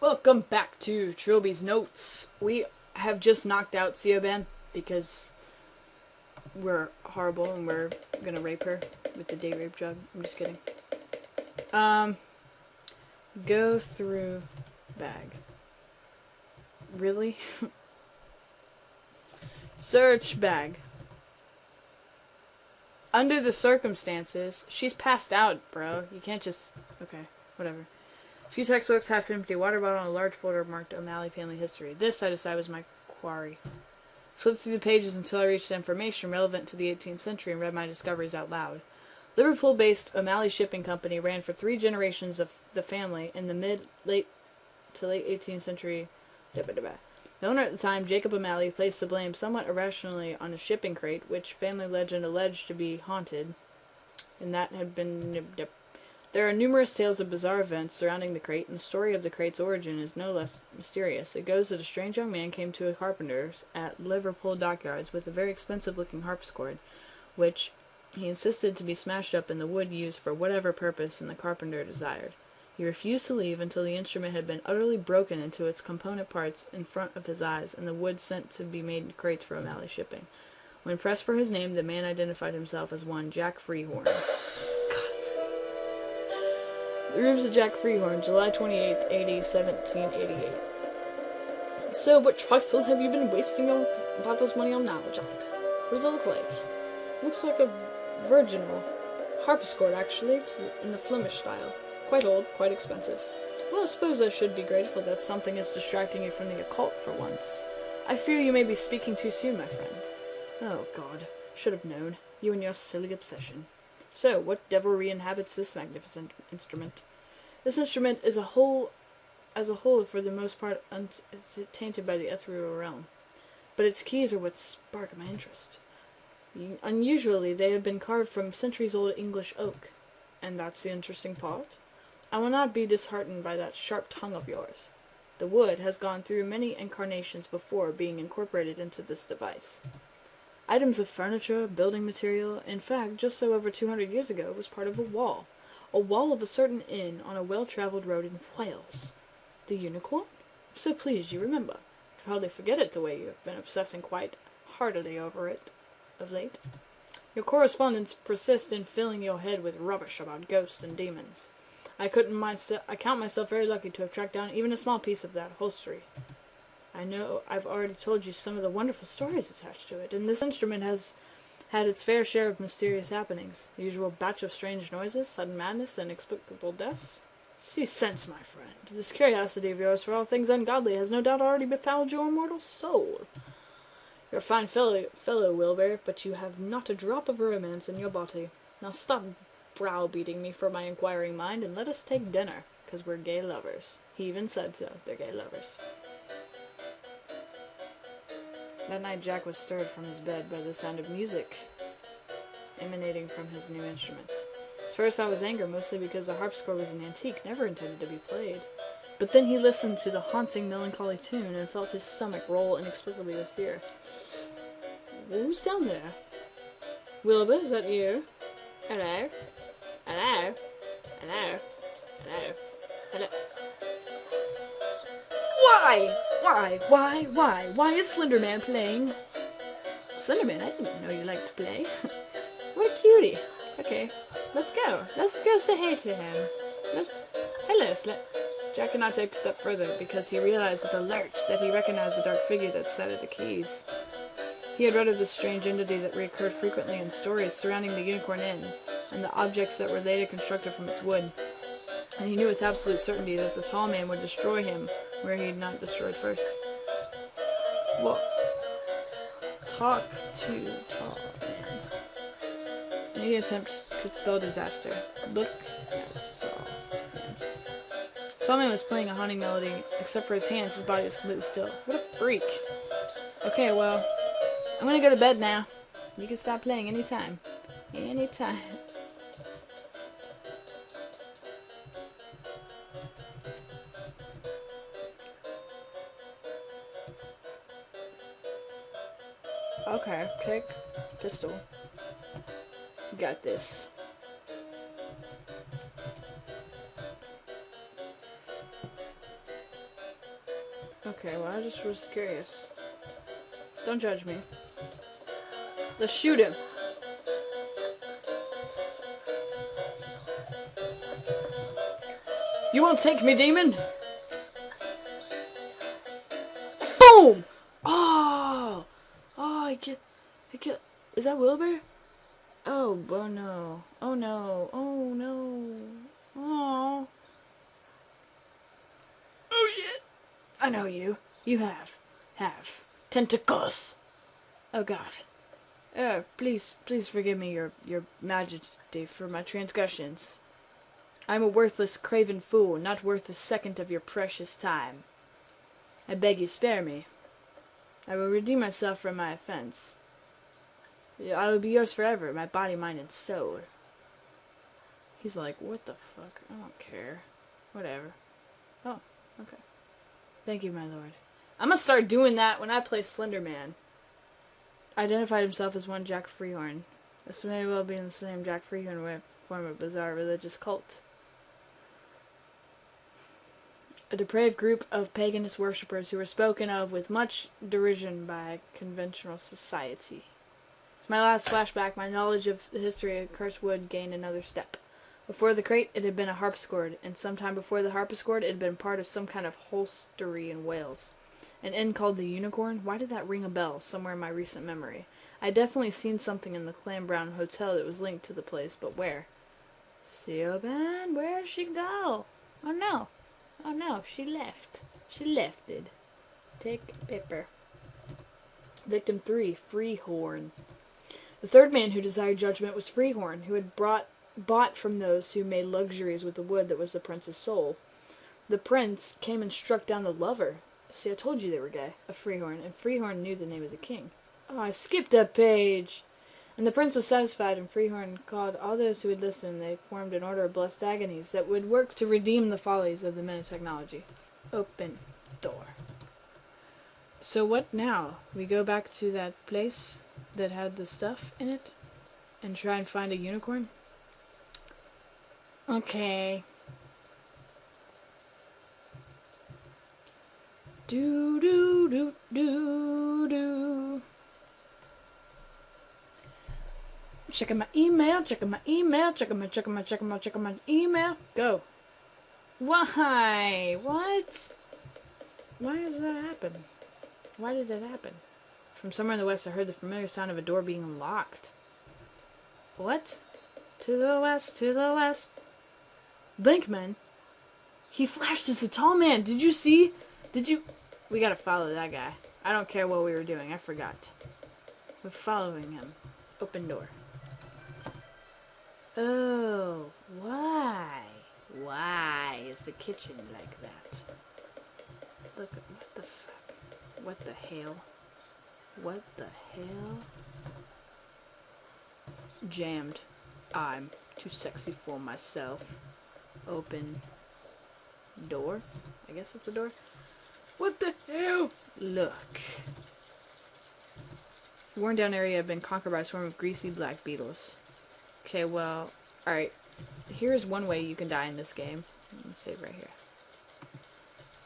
Welcome back to Trilby's Notes. We have just knocked out Siobhan because we're horrible and we're gonna rape her with the day rape drug. I'm just kidding. Go through bag. Really? Search bag. Under the circumstances, she's passed out, bro. You can't just... Okay, whatever. Few textbooks, half empty, water bottle, and a large folder marked O'Malley family history. This, I decide, was my quarry. Flipped through the pages until I reached information relevant to the 18th century and read my discoveries out loud. Liverpool-based O'Malley Shipping Company ran for 3 generations of the family in the late 18th century. The owner at the time, Jacob O'Malley, placed the blame somewhat irrationally on a shipping crate, which family legend alleged to be haunted, and that had been... There are numerous tales of bizarre events surrounding the crate, and the story of the crate's origin is no less mysterious. It goes that a strange young man came to a carpenter's at Liverpool dockyards with a very expensive-looking harpsichord, which he insisted to be smashed up and the wood used for whatever purpose the carpenter desired. He refused to leave until the instrument had been utterly broken into its component parts in front of his eyes, and the wood sent to be made in crates for O'Malley Shipping. When pressed for his name, the man identified himself as one Jack Freehorn. The Rooms of Jack Freehorn, July 28th, AD 1788. So, what trifle have you been wasting your father's money on now, Jack? What does it look like? Looks like a virginal harpsichord, actually. It's in the Flemish style. Quite old, quite expensive. Well, I suppose I should be grateful that something is distracting you from the occult for once. I fear you may be speaking too soon, my friend. Oh, God. Should have known. You and your silly obsession. So, what devilry inhabits this magnificent instrument? This instrument is as a whole, for the most part, tainted by the ethereal realm. But its keys are what spark my interest. Unusually, they have been carved from centuries-old English oak. And that's the interesting part. I will not be disheartened by that sharp tongue of yours. The wood has gone through many incarnations before being incorporated into this device. Items of furniture, building material, in fact, just so over 200 years ago, was part of a wall of a certain inn on a well-traveled road in Wales. The unicorn? So pleased you remember. Could hardly forget it the way you have been obsessing quite heartily over it of late. Your correspondence persists in filling your head with rubbish about ghosts and demons. I count myself very lucky to have tracked down even a small piece of that upholstery. I know I've already told you some of the wonderful stories attached to it, and this instrument has had its fair share of mysterious happenings. The usual batch of strange noises, sudden madness, and inexplicable deaths. See sense, my friend. This curiosity of yours for all things ungodly has no doubt already befouled your immortal soul. You're a fine fellow, Wilbur, but you have not a drop of romance in your body. Now stop browbeating me for my inquiring mind, and let us take dinner, 'cause we're gay lovers. He even said so. They're gay lovers. That night Jack was stirred from his bed by the sound of music emanating from his new instruments. At first I was angry, mostly because the harpsichord was an antique, never intended to be played. But then he listened to the haunting, melancholy tune and felt his stomach roll inexplicably with fear. Who's down there? Wilbur, is that you? Hello? Hello? Hello? Hello? Hello? Why is Slenderman playing? Slenderman, I didn't know you liked to play. What a cutie. Okay, let's go. Let's go say hey to him. Hello, Jack could not take a step further because he realized with a lurch that he recognized the dark figure that sat at the keys. He had read of this strange entity that reoccurred frequently in stories surrounding the Unicorn Inn, and the objects that were later constructed from its wood. And he knew with absolute certainty that the tall man would destroy him where he had not destroyed first. What? Talk to tall man. Any attempt could spell disaster. Look at tall man. Tall man was playing a haunting melody. Except for his hands, his body was completely still. What a freak. Okay, well, I'm gonna go to bed now. You can stop playing anytime. Anytime. Okay, pick pistol. Got this. Okay, well, I just was curious. Don't judge me. Let's shoot him. You won't take me, demon! Boom! Oh! Oh, I get... Is that Wilbur? Oh, oh no. Oh no. Oh no. Oh. Oh shit! I know you. You have tentacles. Oh god. Please forgive me, your majesty, for my transgressions. I am a worthless, craven fool, not worth a second of your precious time. I beg you spare me. I will redeem myself from my offense. I will be yours forever, my body, mind, and soul. He's like, what the fuck? I don't care. Whatever. Oh, okay. Thank you, my lord. I'm gonna start doing that when I play Slenderman. Identified himself as one Jack Freehorn. This may well be in the same Jack Freehorn way form a bizarre religious cult. A depraved group of paganist worshippers who were spoken of with much derision by conventional society. My last flashback, my knowledge of the history of cursed wood gained another step. Before the crate, it had been a harpsichord, and sometime before the harpsichord, it had been part of some kind of hostelry in Wales. An inn called the Unicorn? Why did that ring a bell somewhere in my recent memory? I'd definitely seen something in the Clan Brown Hotel that was linked to the place, but where? Siobhan, where'd she go? Oh no. Oh no, she left. She lefted. Take paper. Victim 3, Freehorn. The third man who desired judgment was Freehorn, who had bought from those who made luxuries with the wood that was the prince's soul. The prince came and struck down the lover. See, I told you they were gay. Of Freehorn, and Freehorn knew the name of the king. Oh, I skipped a page! And the prince was satisfied, and Freehorn called all those who would listen. They formed an order of blessed agonies that would work to redeem the follies of the men of technology. Open door. So what now? We go back to that place that had the stuff in it and try and find a unicorn? Okay. Do do do do do. Checking my email, checking my email, checking my email. Go. Why? What? Why does that happen? Why did it happen? From somewhere in the west, I heard the familiar sound of a door being locked. What? To the west, to the west. Linkman? He flashed as the tall man. Did you see? Did you? We gotta follow that guy. I don't care what we were doing. I forgot. We're following him. Open door. Oh, why? Why is the kitchen like that? Look, what the fuck? What the hell? What the hell? Jammed. I'm too sexy for myself. Open door? I guess it's a door. What the hell? Look. The worn down area had been conquered by a swarm of greasy black beetles. Okay, well, alright. Here's one way you can die in this game. Let's save right here.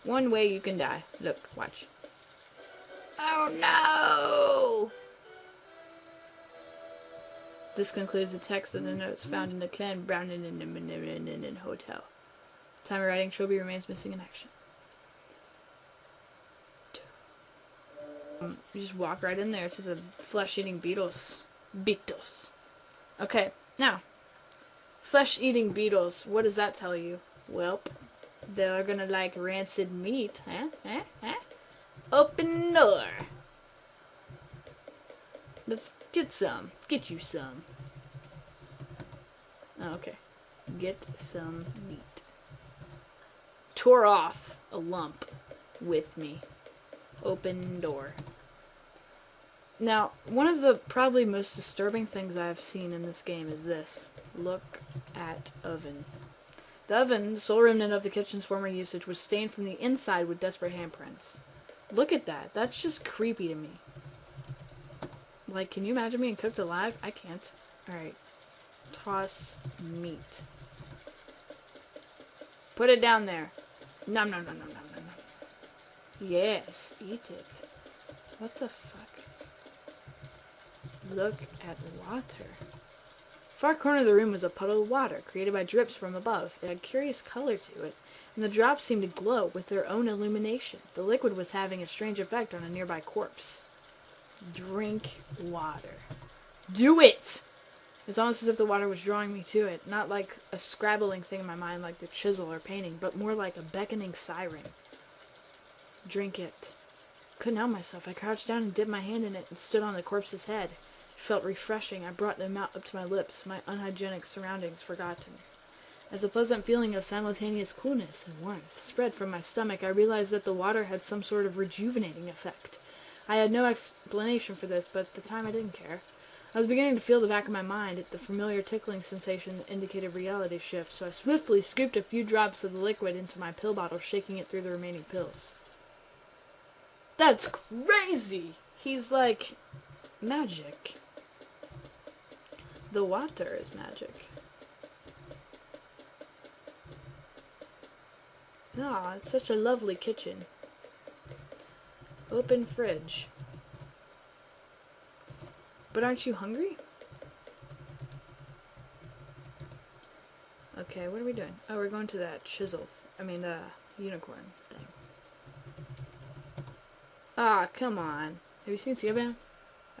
One way you can die. Look, watch. Oh no! This concludes the text of the notes found in the Clan Brown Hotel. Time of writing, Trilby remains missing in action. You just walk right in there to the flesh-eating beetles. Beetles. Okay, now. Flesh-eating beetles, what does that tell you? Welp, they're gonna like rancid meat, huh? Open door. Let's get some. Get you some. Oh, okay. Get some meat. Tore off a lump with me. Open door. Now, one of the probably most disturbing things I've seen in this game is this. Look at oven. The oven, the sole remnant of the kitchen's former usage, was stained from the inside with desperate handprints. Look at that. That's just creepy to me. Like, can you imagine being cooked alive? I can't. Alright. Toss meat. Put it down there. Nom nom nom nom nom nom nom. Yes, eat it. What the fuck? Look at water. Far corner of the room was a puddle of water, created by drips from above. It had curious color to it, and the drops seemed to glow with their own illumination. The liquid was having a strange effect on a nearby corpse. Drink water. Do it! It's almost as if the water was drawing me to it, not like a scrabbling thing in my mind like the chisel or painting, but more like a beckoning siren. Drink it. Couldn't help myself. I crouched down and dipped my hand in it and stood on the corpse's head. It felt refreshing. I brought them out up to my lips, my unhygienic surroundings forgotten. As a pleasant feeling of simultaneous coolness and warmth spread from my stomach, I realized that the water had some sort of rejuvenating effect. I had no explanation for this, but at the time I didn't care. I was beginning to feel the back of my mind, the familiar tickling sensation that indicated reality shift, so I swiftly scooped a few drops of the liquid into my pill bottle, shaking it through the remaining pills. That's crazy! He's like magic. The water is magic. Ah, it's such a lovely kitchen. Open fridge. But aren't you hungry? Okay, what are we doing? Oh, we're going to that unicorn thing. Ah, come on. Have you seen Slenderman?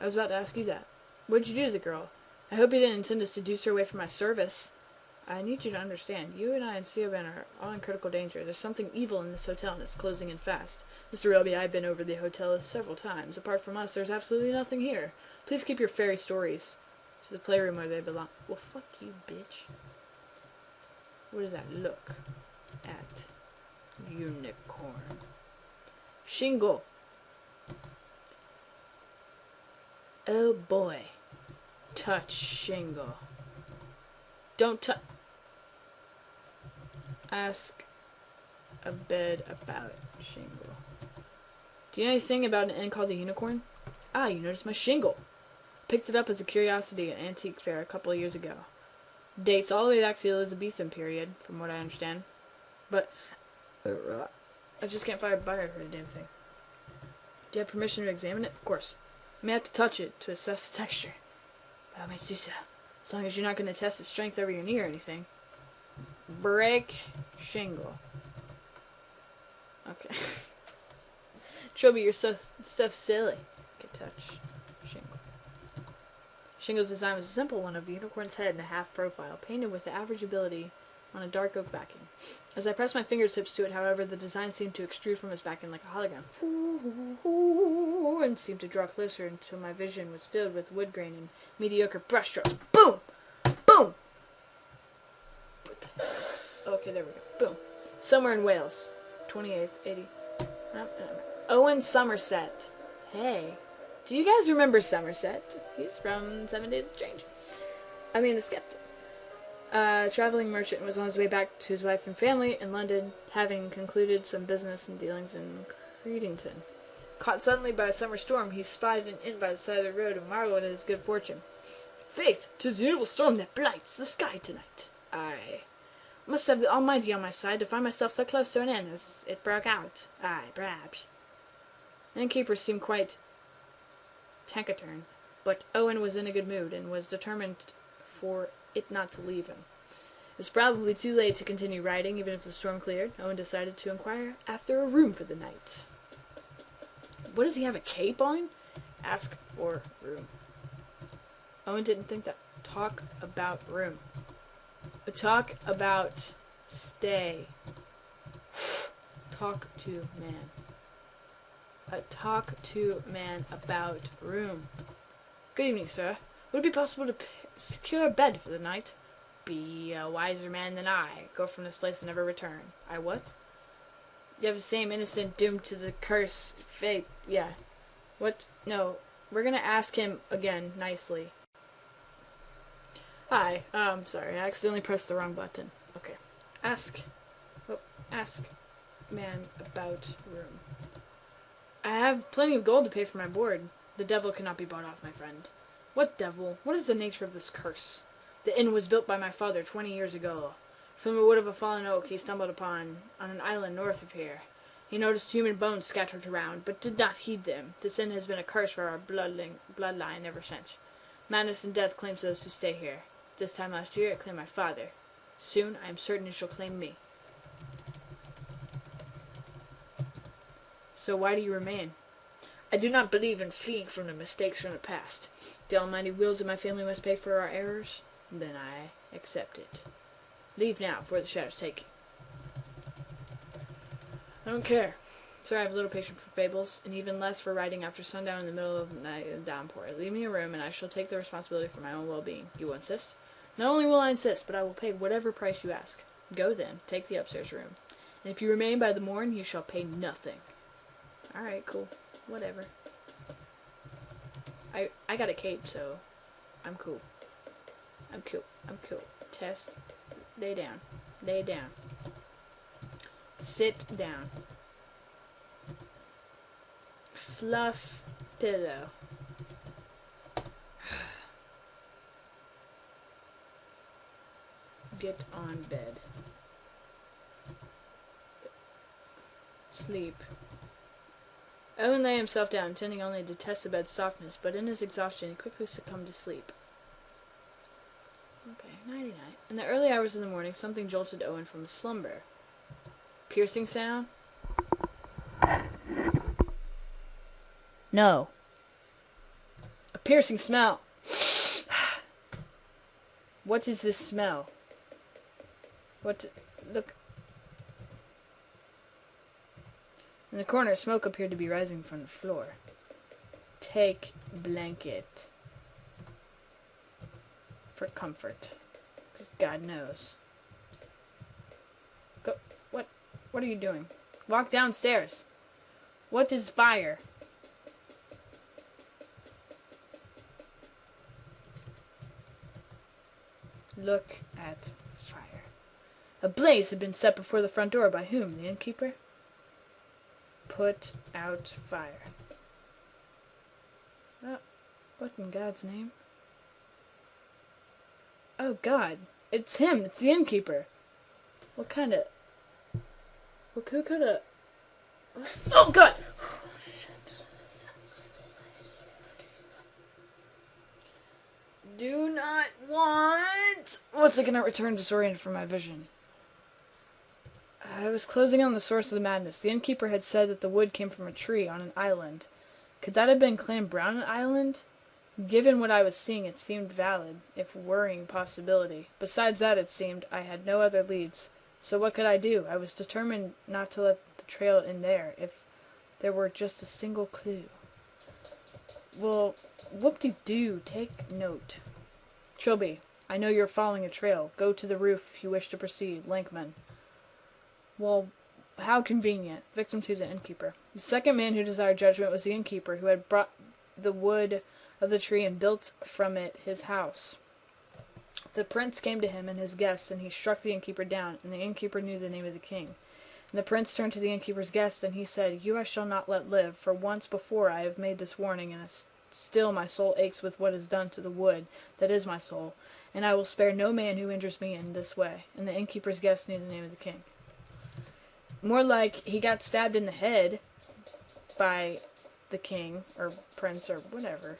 I was about to ask you that. What'd you do to the girl? I hope you didn't intend to seduce her away from my service. I need you to understand, you and I and Slenderman are all in critical danger. There's something evil in this hotel, and it's closing in fast. Mr. Trilby, I've been over the hotel several times. Apart from us, there's absolutely nothing here. Please keep your fairy stories to the playroom where they belong. Well, fuck you, bitch. What does that look at? Unicorn. Shingle. Oh boy. Touch Shingle. Don't touch. Ask a bed about Shingle. Do you know anything about an inn called the Unicorn? Ah, you noticed my shingle. Picked it up as a curiosity at an antique fair a couple of years ago. Dates all the way back to the Elizabethan period, from what I understand. But I just can't find a buyer for the damn thing. Do you have permission to examine it? Of course. I may have to touch it to assess the texture. By all means do so. As long as you're not going to test its strength over your knee or anything. Break shingle. Okay. Trilby, you're so silly. Okay, touch shingle. Shingle's design was a simple one of a unicorn's head and a half profile, painted with the average ability on a dark oak backing. As I pressed my fingertips to it, however, the design seemed to extrude from its backing like a hologram, and seemed to draw closer until my vision was filled with wood grain and mediocre brushstrokes. Boom! Boom! Okay, there we go. Boom. Somewhere in Wales. 28th, 80. Owen Somerset. Hey. Do you guys remember Somerset? He's from 7 Days of Change. I mean, the Skeptic. Traveling merchant was on his way back to his wife and family in London, having concluded some business and dealings in Credington. Caught suddenly by a summer storm, he spied an inn by the side of the road and marveled at his good fortune. Faith, 'tis the evil storm that blights the sky tonight. I must have the Almighty on my side to find myself so close to an inn as it broke out. Aye, perhaps. The innkeeper seemed quite taciturn, but Owen was in a good mood, and was determined for it not to leave him. It's probably too late to continue riding, even if the storm cleared. Owen decided to inquire after a room for the night. What does he have, a cape on? Ask for room. Owen didn't think that. Talk about room. Talk about stay. Talk to man. Talk to man about room. Good evening, sir. Would it be possible to secure a bed for the night? Be a wiser man than I. Go from this place and never return. I what? You have the same innocent doomed to the curse fate. Yeah. What? No. We're gonna ask him again, nicely. Hi. Sorry. I accidentally pressed the wrong button. Okay. Ask man about room. I have plenty of gold to pay for my board. The devil cannot be bought off, my friend. What devil? What is the nature of this curse? The inn was built by my father 20 years ago. From the wood of a fallen oak he stumbled upon on an island north of here. He noticed human bones scattered around, but did not heed them. The sin has been a curse for our bloodline ever since. Madness and death claims those who stay here. This time last year, it claimed my father. Soon, I am certain it shall claim me. So why do you remain? I do not believe in fleeing from the mistakes from the past. The Almighty wills that my family must pay for our errors. Then I accept it. Leave now, before the shadows take you. I don't care. Sir, I have little patience for fables, and even less for riding after sundown in the middle of the night in a downpour. Leave me a room, and I shall take the responsibility for my own well-being. You will insist? Not only will I insist, but I will pay whatever price you ask. Go then, take the upstairs room. And if you remain by the morn, you shall pay nothing. Alright, cool. Whatever. I got a cape, so I'm cool. I'm cool. I'm cool. Test. Lay down. Lay down. Sit down. Fluff pillow. Get on bed. Sleep. Owen lay himself down, intending only to test the bed's softness, but in his exhaustion he quickly succumbed to sleep. Okay, nighty-night. In the early hours of the morning, something jolted Owen from his slumber. Piercing sound? No. A piercing smell. What is this smell? What? Look. In the corner, smoke appeared to be rising from the floor. Take blanket. For comfort. Because God knows. Go. What are you doing? Walk downstairs. What is fire? Look at fire. A blaze had been set before the front door. By whom? The innkeeper? Put out fire. Oh, what in God's name? Oh, God. It's him. It's the innkeeper. What kind of... Who could have... Oh, God! Do not want... Once I cannot return disoriented from my vision. I was closing on the source of the madness. The innkeeper had said that the wood came from a tree on an island. Could that have been Clan Brown Island? Given what I was seeing, it seemed valid, if worrying possibility. Besides that, it seemed, I had no other leads. So what could I do? I was determined not to let the trail in there, if there were just a single clue. Well, whoop-de-doo, take note. Trilby, I know you're following a trail. Go to the roof if you wish to proceed. Lankman. Well, how convenient. Victim 2, the innkeeper. The second man who desired judgment was the innkeeper, who had brought the wood of the tree and built from it his house. The prince came to him and his guests, and he struck the innkeeper down, and the innkeeper knew the name of the king. And the prince turned to the innkeeper's guest, and he said, You I shall not let live, for once before I have made this warning, and still my soul aches with what is done to the wood that is my soul, and I will spare no man who injures me in this way. And the innkeeper's guest knew the name of the king. More like he got stabbed in the head by the king, or prince, or whatever.